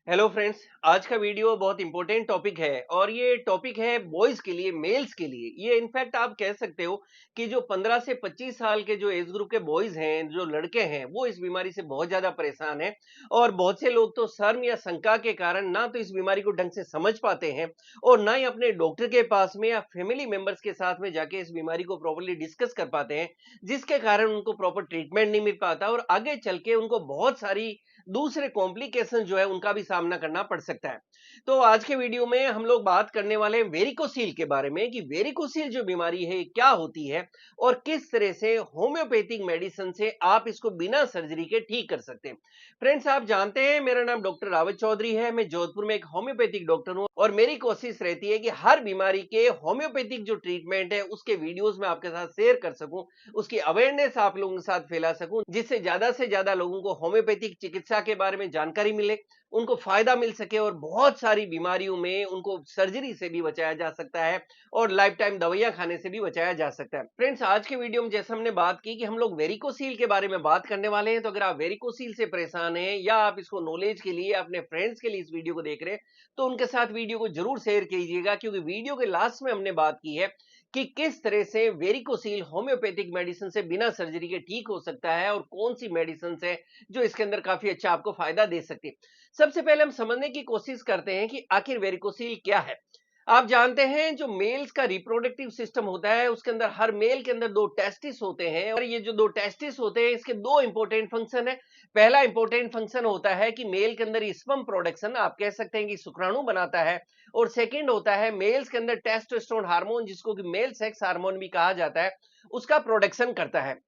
Hello friends. आज का video बहुत इंपॉर्टेंट टॉपिक है और ये टॉपिक है बॉयज के लिए, मेल्स के लिए। ये इनफैक्ट आप कह सकते हो कि जो 15 से 25 साल के जो एज ग्रुप के बॉयज हैं, जो लड़के हैं, वो इस बीमारी से बहुत ज्यादा परेशान हैं। और बहुत से लोग तो शर्म या शंका के कारण ना तो इस बीमारी को ढंग से समझ पाते हैं और ना ही अपने डॉक्टर के पास में या फैमिली मेंबर्स के साथ में जाके इस बीमारी को प्रॉपर्ली डिस्कस कर पाते हैं, जिसके कारण उनको प्रॉपर ट्रीटमेंट नहीं मिल पाता और आगे चल के उनको बहुत सारी दूसरे कॉम्प्लिकेशन जो है उनका भी सामना करना पड़ सकता है। तो आज के वीडियो में हम लोग बात करने वाले हैं वेरिकोसील के बारे में कि वेरिकोसील जो बीमारी है क्या होती है और किस तरह से होम्योपैथिक मेडिसिन से आप इसको बिना सर्जरी के ठीक कर सकते हैं। फ्रेंड्स, आप जानते हैं मेरा नाम डॉक्टर रावत चौधरी है। मैं जोधपुर में एक होम्योपैथिक डॉक्टर हूं और मेरी कोशिश रहती है कि हर बीमारी के होम्योपैथिक जो ट्रीटमेंट है उसके वीडियोस में आपके साथ शेयर कर सकूं, उसकी अवेयरनेस आप लोगों के साथ फैला सकूं, जिससे ज्यादा से ज्यादा लोगों को होम्योपैथिक चिकित्सा के बारे में जानकारी मिले, उनको फायदा मिल सके और बहुत सारी बीमारियों में उनको सर्जरी से भी बचाया जा सकता है और लाइफ टाइम दवाइयां खाने से भी बचाया जा सकता है। फ्रेंड्स, आज के वीडियो में जैसे हमने बात की कि हम लोग वेरिकोसील के बारे में बात करने वाले हैं, तो अगर आप वेरिकोसील से परेशान हैं या आप इसको नॉलेज के लिए अपने फ्रेंड्स के लिए इस वीडियो को देख रहे हैं, तो उनके साथ वीडियो को जरूर शेयर कीजिएगा, क्योंकि वीडियो के लास्ट में हमने बात की है कि किस तरह से वेरिकोसील होम्योपैथिक मेडिसिन से बिना सर्जरी के ठीक हो सकता है और कौन सी मेडिसिन है जो इसके अंदर काफी अच्छा आपको फायदा दे सकती है। सबसे पहले हम समझने की कोशिश करते हैं कि आखिर वेरिकोसील क्या है। आप जानते हैं जो मेल्स का रिप्रोडक्टिव सिस्टम होता है उसके अंदर हर मेल के अंदर दो टेस्टिस होते हैं और ये जो दो टेस्टिस होते हैं इसके दो इंपॉर्टेंट फंक्शन है। पहला इंपॉर्टेंट फंक्शन होता है कि मेल के अंदर स्पर्म प्रोडक्शन, आप कह सकते हैं कि शुक्राणु बनाता है। और सेकंड होता है मेल्स के अंदर टेस्टोस्टेरोन हार्मोन, जिसको कि मेल सेक्स हार्मोन भी कहा जाता है, उसका प्रोडक्शन करता है।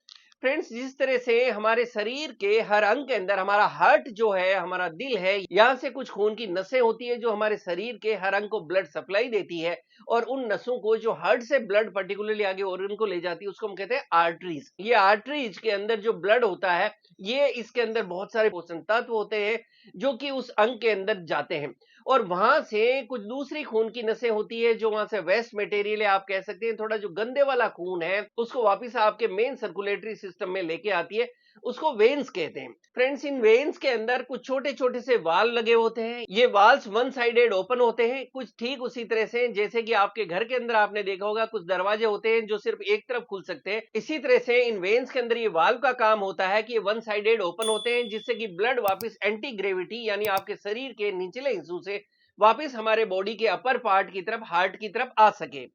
फ्रेंड्स, जिस तरह से हमारे शरीर के हर अंग के अंदर हमारा हार्ट जो है, हमारा दिल है, यहाँ से कुछ खून की नसें होती है जो हमारे शरीर के हर अंग को ब्लड सप्लाई देती है और उन नसों को जो हार्ट से ब्लड पर्टिकुलरली आगे ऑर्गन को ले जाती है उसको हम कहते हैं आर्टरीज। ये आर्टरीज के अंदर जो ब्लड होता है, ये इसके अंदर बहुत सारे पोषण तत्व होते हैं जो कि उस अंग के अंदर जाते हैं और वहां से कुछ दूसरी खून की नसें होती है जो वहां से वेस्ट मटेरियल है, आप कह सकते हैं थोड़ा जो गंदे वाला खून है उसको वापस आपके मेन सर्कुलेटरी सिस्टम में लेके आती है, उसको वेन्स कहते हैं। फ्रेंड्स, इन वेन्स के अंदर कुछ छोटे छोटे से वाल लगे होते हैं। ये वाल्स वन साइडेड ओपन होते हैं, कुछ ठीक उसी तरह से जैसे कि आपके घर के अंदर आपने देखा होगा कुछ दरवाजे होते हैं जो सिर्फ एक तरफ खुल सकते हैं। इसी तरह से इन वेन्स के अंदर ये वाल्व का काम होता है कि ये वन साइडेड ओपन होते हैं, जिससे कि ब्लड वापस एंटी ग्रेविटी यानी आपके शरीर के निचले हिस्सों से वापस हमारे बॉडी के अपर पार्ट की तरफ, हार्ट की तरफ आ सके।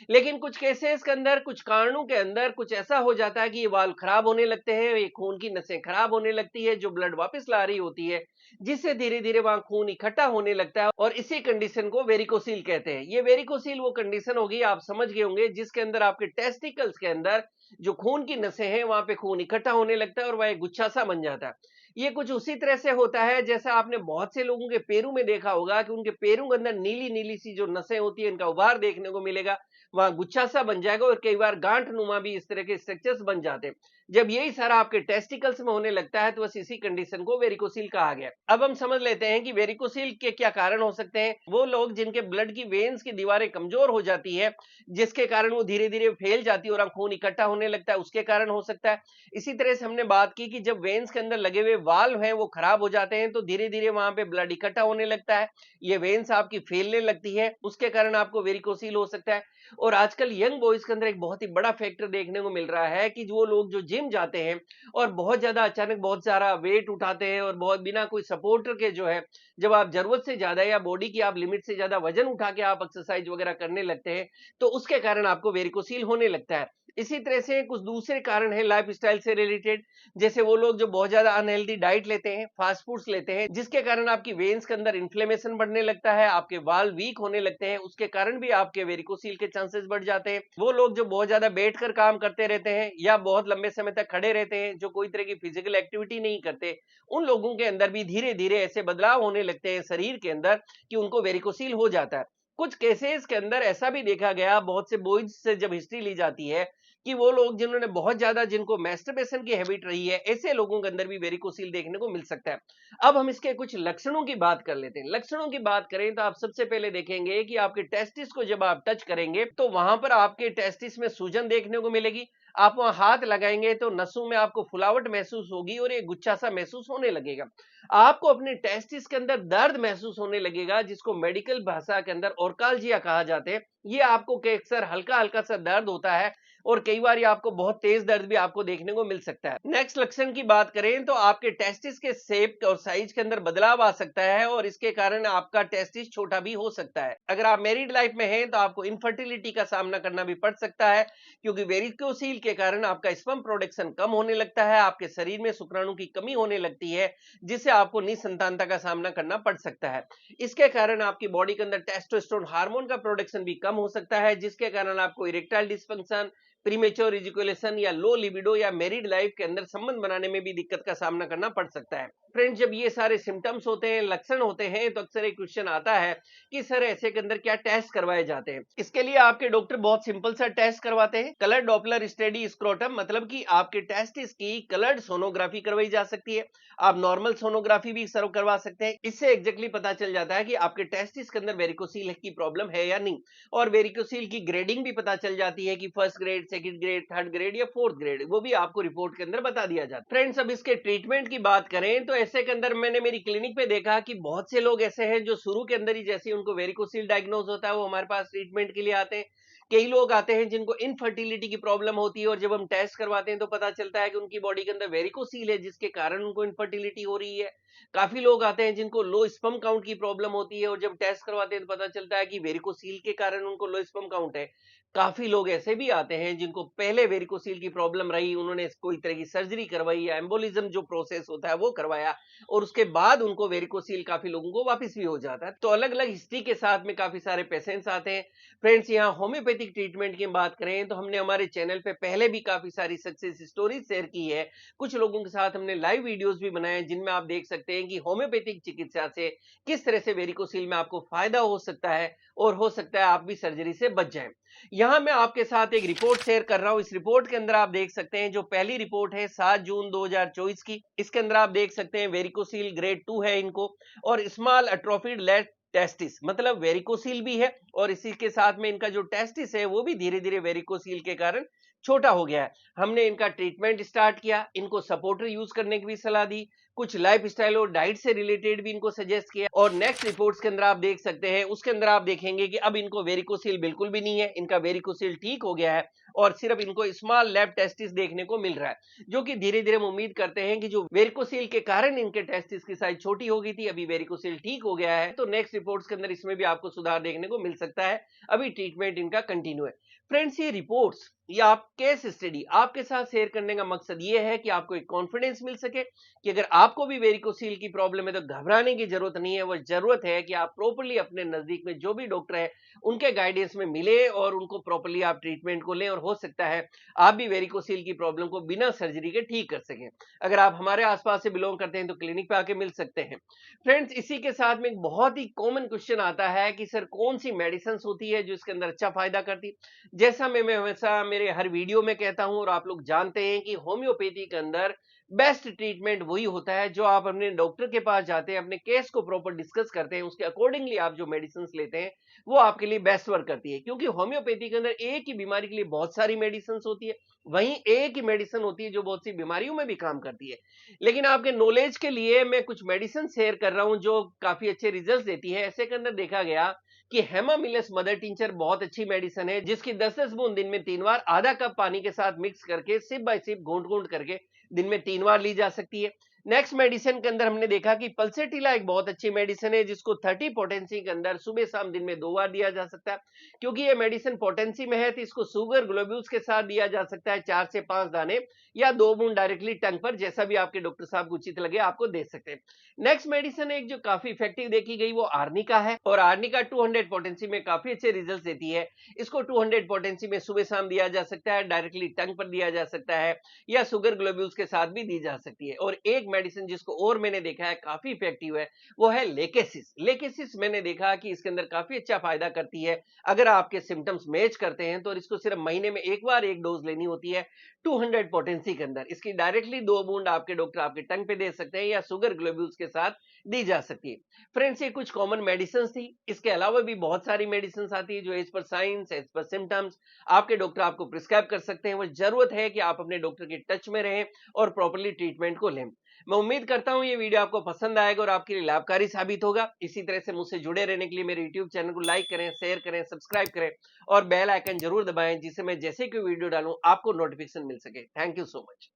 लेकिन कुछ केसेस के अंदर, कुछ कारणों के अंदर कुछ ऐसा हो जाता है कि ये वाल्व खराब होने लगते हैं, ये खून की नसें खराब होने लगती है जो ब्लड वापस ला रही होती है, जिससे धीरे धीरे वहां खून इकट्ठा होने लगता है और इसी कंडीशन को वेरिकोसील कहते हैं। ये वेरिकोसील वो कंडीशन होगी, आप समझ गए होंगे, जिसके अंदर आपके टेस्टिकल्स के अंदर जो खून की नसें हैं वहां पे खून इकट्ठा होने लगता है और वह एक गुच्छा सा बन जाता है। ये कुछ उसी तरह से होता है जैसा आपने बहुत से लोगों के पैरों में देखा होगा कि उनके पैरों के अंदर नीली नीली सी जो नसें होती है, इनका उभार देखने को मिलेगा, वहां गुच्छा सा बन जाएगा और कई बार गांठ नुमा भी इस तरह के स्ट्रक्चर्स बन जाते हैं। जब यही सारा आपके टेस्टिकल्स में होने लगता है तो बस इसी कंडीशन को वेरिकोसील कहा गया। अब हम समझ लेते हैं कि वेरिकोसील के क्या कारण हो सकते हैं। वो लोग जिनके ब्लड की वेन्स की दीवारें कमजोर हो जाती है, जिसके कारण वो धीरे धीरे फैल जाती है और खून इकट्ठा होने लगता है, उसके कारण हो सकता है। इसी तरह से हमने बात की कि जब वेन्स के अंदर लगे हुए वाल्व हैं वो खराब हो जाते हैं तो धीरे धीरे वहां पे ब्लड इकट्ठा होने लगता है, ये वेन्स आपकी फैलने लगती है, उसके कारण आपको वेरिकोसील हो सकता है। और आजकल यंग बॉयज के अंदर एक बहुत ही बड़ा फैक्टर देखने को मिल रहा है कि वो लोग जो जिम जाते हैं और बहुत ज्यादा अचानक बहुत सारा वेट उठाते हैं और बहुत बिना कोई सपोर्टर के जो है, जब आप जरूरत से ज्यादा या बॉडी की आप लिमिट से ज्यादा वजन उठा के आप एक्सरसाइज वगैरह करने लगते हैं, तो उसके कारण आपको वेरिकोसील होने लगता है। इसी तरह से कुछ दूसरे कारण है लाइफस्टाइल से रिलेटेड, जैसे वो लोग जो बहुत ज्यादा अनहेल्दी डाइट लेते हैं, फास्ट फूड्स लेते हैं, जिसके कारण आपकी वेन्स के अंदर इन्फ्लेमेशन बढ़ने लगता है, आपके वाल वीक होने लगते हैं, उसके कारण भी आपके वेरिकोसील के चांसेस बढ़ जाते हैं। वो लोग जो बहुत ज्यादा बैठकर काम करते रहते हैं या बहुत लंबे समय तक खड़े रहते हैं, जो कोई तरह की फिजिकल एक्टिविटी नहीं करते, उन लोगों के अंदर भी धीरे धीरे ऐसे बदलाव होने लगते हैं शरीर के अंदर कि उनको वेरिकोसील हो जाता है। कुछ केसेस के अंदर ऐसा भी देखा गया, बहुत से बॉयज से जब हिस्ट्री ली जाती है, कि वो लोग जिन्होंने बहुत ज्यादा, जिनको मैस्टरबेशन की हैबिट रही है, ऐसे लोगों के अंदर भी वेरिकोसील देखने को मिल सकता है। अब हम इसके कुछ लक्षणों की बात कर लेते हैं। लक्षणों की बात करें तो आप सबसे पहले देखेंगे कि आपके टेस्टिस को जब आप टच करेंगे तो वहां पर आपके टेस्टिस में सूजन देखने को मिलेगी। आप वहां हाथ लगाएंगे तो नसों में आपको फुलावट महसूस होगी और एक गुच्छा सा महसूस होने लगेगा। आपको अपने टेस्टिस के अंदर दर्द महसूस होने लगेगा, जिसको मेडिकल भाषा के अंदर ओरकाल्जिया कहा जाते हैं। ये आपको अक्सर हल्का हल्का सा दर्द होता है और कई बार ये आपको बहुत तेज दर्द भी आपको देखने को मिल सकता है। नेक्स्ट लक्षण की बात करें तो आपके टेस्टिस के शेप और साइज के अंदर बदलाव आ सकता है और इसके कारण आपका टेस्टिस छोटा भी हो सकता है। अगर आप मैरिड लाइफ में हैं तो आपको इनफर्टिलिटी का सामना करना भी पड़ सकता है, क्योंकि वेरिकोसील के कारण आपका स्पर्म प्रोडक्शन कम होने लगता है, आपके शरीर में शुक्राणु की कमी होने लगती है, जिससे आपको निसंतानता का सामना करना पड़ सकता है। इसके कारण आपकी बॉडी के अंदर टेस्टोस्टेरोन हार्मोन का प्रोडक्शन भी कम हो सकता है, जिसके कारण आपको इरेक्टाइल डिस्फंक्शन, प्रीमेच्योर इजैकुलेशन या लो लिबिडो या मैरिड लाइफ के अंदर संबंध बनाने में भी दिक्कत का सामना करना पड़ सकता है। फ्रेंड्स, जब ये सारे सिम्टम्स होते हैं, लक्षण होते हैं, तो अक्सर एक क्वेश्चन आता है कि सर ऐसे के अंदर क्या टेस्ट करवाए जाते हैं। इसके लिए आपके डॉक्टर बहुत सिंपल सा टेस्ट करवाते हैं, कलर डॉपलर स्टडी स्क्रोटम, मतलब कि आपके टेस्टिस की कलर्ड सोनोग्राफी करवाई जा सकती है। आप नॉर्मल सोनोग्राफी भी सर्व करवा सकते हैं। इससे एग्जैक्टली पता चल जाता है कि आपके टेस्टिस के अंदर वेरिकोसील की प्रॉब्लम है या नहीं, और वेरिकोसील की ग्रेडिंग भी पता चल जाती है कि first grade, second grade, third grade या फोर्थ ग्रेड, वो भी आपको रिपोर्ट के अंदर बता दिया जाता है। फ्रेंड्स, अब इसके ट्रीटमेंट की बात करें तो ऐसे के अंदर मैंने मेरी क्लिनिक पे देखा कि बहुत से लोग ऐसे हैं जो शुरू के अंदर ही जैसे उनको वेरिकोसील डायग्नोज होता है वो हमारे पास ट्रीटमेंट के लिए आते हैं। कई लोग आते हैं जिनको इनफर्टिलिटी की प्रॉब्लम होती है और जब हम टेस्ट करवाते हैं तो पता चलता है कि उनकी बॉडी के अंदर वेरिकोसील है, जिसके कारण उनको इनफर्टिलिटी हो रही है। काफी लोग आते हैं जिनको लो स्पर्म काउंट की प्रॉब्लम होती है और जब टेस्ट करवाते हैं तो पता चलता है कि वेरिकोसील के कारण उनको लो स्पर्म काउंट है। काफी लोग ऐसे भी आते हैं जिनको पहले वेरिकोसील की प्रॉब्लम रही, उन्होंने कोई तरह की सर्जरी करवाई या एम्बोलिज्म जो प्रोसेस होता है वो करवाया और उसके बाद उनको वेरिकोसील काफी लोगों को वापस भी हो जाता है। तो अलग अलग हिस्ट्री के साथ में काफी सारे पेशेंट्स आते हैं। फ्रेंड्स, यहाँ होम्योपैथिक ट्रीटमेंट की बात करें तो हमने हमारे चैनल पे पहले भी काफी सारी सक्सेस स्टोरीज शेयर की है। कुछ लोगों के साथ हमने लाइव वीडियोस भी बनाए हैं जिनमें आप देख सकते हैं कि होम्योपैथिक चिकित्सा से किस तरह से वेरिकोसील में आपको फायदा हो सकता है और हो सकता है आप भी सर्जरी से बच जाएं। यहाँ मैं आपके साथ एक रिपोर्ट शेयर कर रहा हूँ। इस रिपोर्ट के अंदर आप देख सकते हैं, जो पहली रिपोर्ट है 7 जून 2024 की, इसके अंदर आप देख सकते हैं वेरिकोसील ग्रेड 2 है इनको, और स्मॉल अट्रोफिड लेट टेस्टिस, मतलब वेरिकोसील भी है और इसी के साथ में इनका जो टेस्टिस है वो भी धीरे धीरे वेरिकोसील के कारण छोटा हो गया है। हमने इनका ट्रीटमेंट स्टार्ट किया, इनको सपोर्टर यूज करने की भी सलाह दी, कुछ लाइफ स्टाइल और डाइट से रिलेटेड भी इनको सजेस्ट किया, और नेक्स्ट रिपोर्ट्स के अंदर आप देख सकते हैं, उसके अंदर आप देखेंगे कि अब इनको वेरिकोसील बिल्कुल भी नहीं है, इनका वेरिकोसील ठीक हो गया है और सिर्फ इनको स्मॉल लैब टेस्टिस देखने को मिल रहा है, जो कि धीरे धीरे हम उम्मीद करते हैं कि जो वेरिकोसील के कारण इनके टेस्टिस की साइज छोटी हो गई थी, अभी वेरिकोसील ठीक हो गया है, तो नेक्स्ट रिपोर्ट्स के अंदर इसमें भी आपको सुधार देखने को मिल सकता है। अभी ट्रीटमेंट इनका कंटिन्यू है। फ्रेंड्स, ये रिपोर्ट्स या आप केस स्टडी आपके साथ शेयर करने का मकसद ये है कि आपको एक कॉन्फिडेंस मिल सके कि अगर आपको भी वेरिकोसील की प्रॉब्लम है तो घबराने की जरूरत नहीं है। वो जरूरत है कि आप प्रॉपर्ली अपने नजदीक में जो भी डॉक्टर है उनके गाइडेंस में मिले और उनको प्रॉपर्ली आप ट्रीटमेंट को लें, और हो सकता है आप भी वेरिकोसील की प्रॉब्लम को बिना सर्जरी के ठीक कर सकें। अगर आप हमारे आसपास से बिलोंग करते हैं तो क्लिनिक पे आके मिल सकते हैं। फ्रेंड्स, इसी के साथ में एक बहुत ही कॉमन क्वेश्चन आता है कि सर कौन सी मेडिसिन होती है जो इसके अंदर अच्छा फायदा करती है। जैसा मैं हमेशा मेरे हर वीडियो में कहता हूं और आप लोग जानते हैं कि होम्योपैथी के अंदर बेस्ट ट्रीटमेंट वही होता है जो आप अपने डॉक्टर के पास जाते हैं, अपने केस को प्रॉपर डिस्कस करते हैं, उसके अकॉर्डिंगली आप जो मेडिसिन लेते हैं वो आपके लिए बेस्ट वर्क करती है। क्योंकि होम्योपैथी के अंदर एक ही बीमारी के लिए बहुत सारी मेडिसिन होती है, वहीं एक ही मेडिसिन होती है जो बहुत सी बीमारियों में भी काम करती है। लेकिन आपके नॉलेज के लिए मैं कुछ मेडिसिन शेयर कर रहा हूं जो काफी अच्छे रिजल्ट देती है। ऐसे के अंदर देखा गया कि हेमामिलस मदर टिंचर बहुत अच्छी मेडिसिन है, जिसकी 10-10 बूंद दिन में 3 बार आधा कप पानी के साथ मिक्स करके सिप बाय सिप घूंट घूंट करके दिन में 3 बार ली जा सकती है। नेक्स्ट मेडिसिन के अंदर हमने देखा कि पल्सेटिला एक बहुत अच्छी मेडिसिन है, जिसको 30 पोटेंसी के अंदर सुबह शाम दिन में 2 बार दिया जा सकता है। क्योंकि ये मेडिसिन पोटेंसी में है तो इसको शुगर ग्लोब्यूल्स के साथ दिया जा सकता है, 4 से 5 दाने या 2 बूंद डायरेक्टली टंग पर, जैसा भी आपके डॉक्टर साहब को उचित लगे आपको दे सकते हैं। नेक्स्ट मेडिसिन एक जो काफी इफेक्टिव देखी गई वो आर्निका है, और आर्निका 200 पोटेंसी में काफी अच्छे रिजल्ट देती है। इसको 200 पोटेंसी में सुबह शाम दिया जा सकता है, डायरेक्टली टंग पर दिया जा सकता है या शुगर ग्लोब्यूल्स के साथ भी दी जा सकती है। और एक मेडिसिन जिसको और मैंने देखा है काफी इफेक्टिव है, वो है लेकेसिस। लेकेसिस मैंने देखा कि इसके अंदर काफी अच्छा फायदा करती है। अगर आपके सिम्टम्स मैच करते हैं तो इसको सिर्फ महीने में एक बार एक डोज लेनी होती है 200 पोटेंसी के अंदर। इसकी डायरेक्टली 2 बूंद आपके डॉक्टर आपके टंग पे दे सकते हैं या शुगर ग्लोब्यूल्स के साथ दी जा सकती है। फ्रेंड्स, ये कुछ कॉमन मेडिसिन थी। इसके अलावा भी बहुत सारी मेडिसिन आती है जो as per science, as per symptoms आपके डॉक्टर आपको प्रिस्क्राइब कर सकते हैं। वो जरूरत है कि आप अपने डॉक्टर के टच में रहें और प्रॉपर्ली ट्रीटमेंट को लें। मैं उम्मीद करता हूं ये वीडियो आपको पसंद आएगा और आपके लिए लाभकारी साबित होगा। इसी तरह से मुझसे जुड़े रहने के लिए मेरे यूट्यूब चैनल को लाइक करें, शेयर करें, सब्सक्राइब करें और बेल आइकन जरूर दबाएं, जिससे मैं जैसे कोई वीडियो डालूं आपको नोटिफिकेशन मिल सके। Thank you so much.